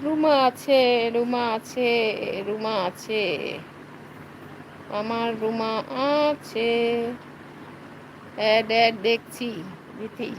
রুমা আছে, রুমা আছে, রুমা আছে, আমার রুমা আছে। অ্যাড অ্যাড দেখছি দিদি।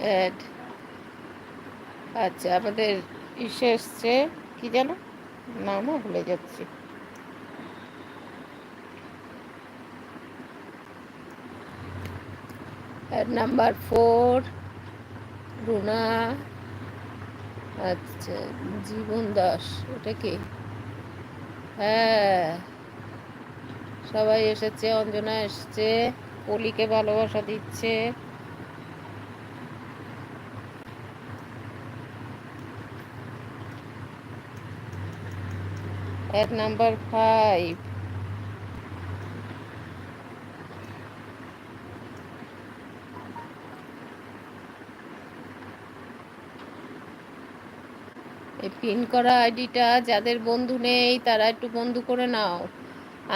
অ্যাড, আচ্ছা আমাদের ইসে এসছে, কি যেন নামও ভুলে যাচ্ছি। Add number 4 Runa. আচ্ছা, জীবন দাস, এটা কি? হ্যাঁ, সবাই এসেছে, অঞ্জনা এসছে, পলিকে ভালোবাসা দিচ্ছে। অ্যাড নাম্বার 5 এই পিন করা আইডিটা যাদের বন্ধু নেই তারা একটু বন্ধু করে নাও।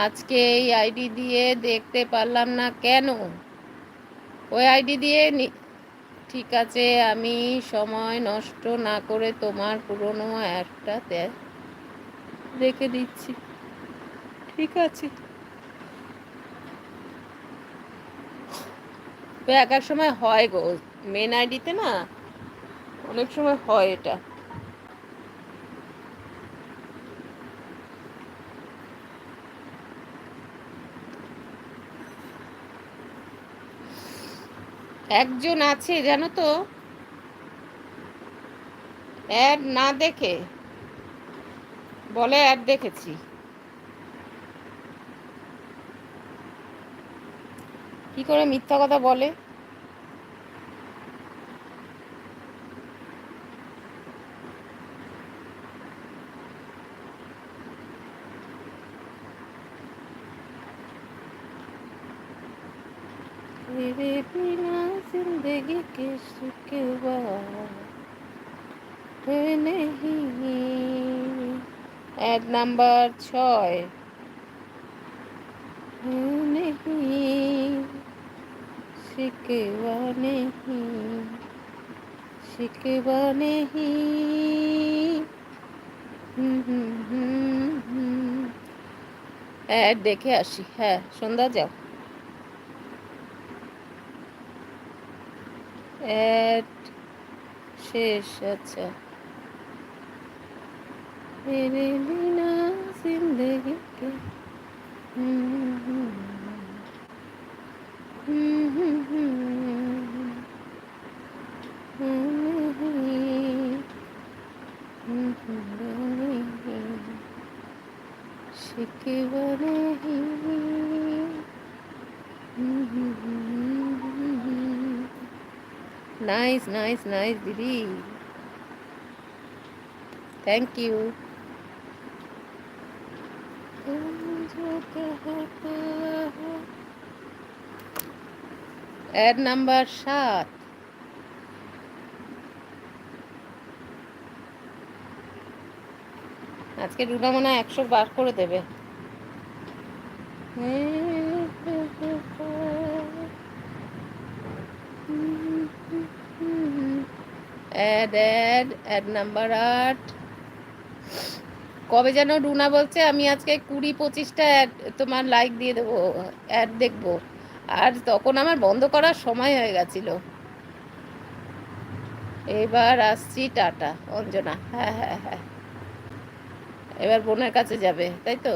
আজকে এই আইডি দিয়ে দেখতে পারলাম না কেন? ওই আইডি দিয়ে ঠিক আছে, আমি সময় নষ্ট না করে তোমার পুরনো একটা রেখে দিচ্ছি। ঠিক আছে, এক এক সময় হয় গো, মেন আইডিতে না অনেক সময় হয় এটা। একজন আছে জানো তো, অ্যাড না দেখে বলে অ্যাড দেখেছি। কি করে মিথ্যা কথা বলে? तेरे बिना जिंदगी के शिकवा है नहीं। ऐड नंबर 6 है नहीं, शिकवा नहीं, शिकवा नहीं। ऐड देखे আসি, হ্যাঁ সন্ধ্যা যাও। ऐड শেষ, আচ্ছা। तेरे बिना जिंदगी के शिकवा नहीं। নাইস নাইস নাইস দিদি, থ্যাংক ইউ। অ্যাড নাম্বার 7 আজকে রুনা মনে হয় 100 বার করে দেবে। অ্যাড অ্যাড অ্যাড নাম্বার 8 কবে যেন রুনা বলছে আমি আজকে 20-25টা অ্যাড তোমার লাইক দিয়ে দেবো, অ্যাড দেখবো। আর তখন আমার বন্ধ করার সময় হয়ে গেছিল। এবার আসছি, টাটা অঞ্জনা। হ্যাঁ হ্যাঁ হ্যাঁ, এবার বোনের কাছে যাবে তাই তো।